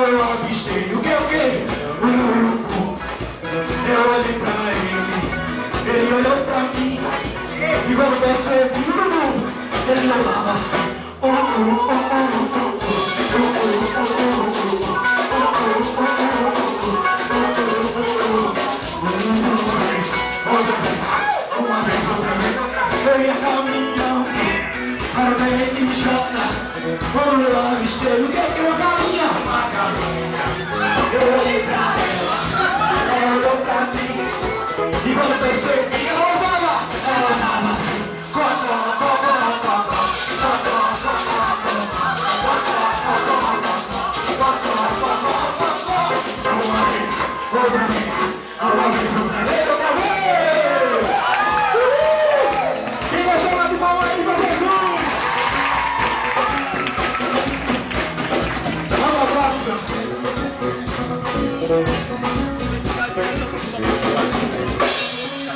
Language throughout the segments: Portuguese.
eu avistei o que? Eu olhei pra ele olhou pra mim, e quando percebi, ele olhava assim. Uma vez, outra vez, eu ia caminhando para ver ele jogar. Quando eu avistei o que eu caminha? Uma caminha. Eu olhei pra ela olhou pra mim, e quando percebi, ela olhava quem vai chamar de palma aí pra Jesus? Vamos à próxima.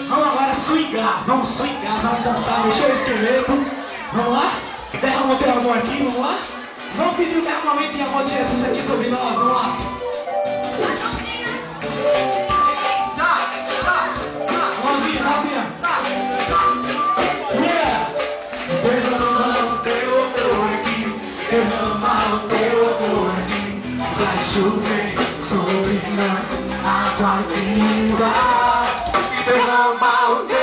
Vamos agora swingar, vamos dançar, mexer o esqueleto. Vamos lá? Derrama teu amor aqui, vamos lá? Vamos pedir o derramamento de amor de Jesus aqui sobre nós, vamos lá? Mãozinha. Yeah! Derrama o teu amor aqui, derrama o teu amor aqui. Vai chover sobre nós, água viva. Derrama o teu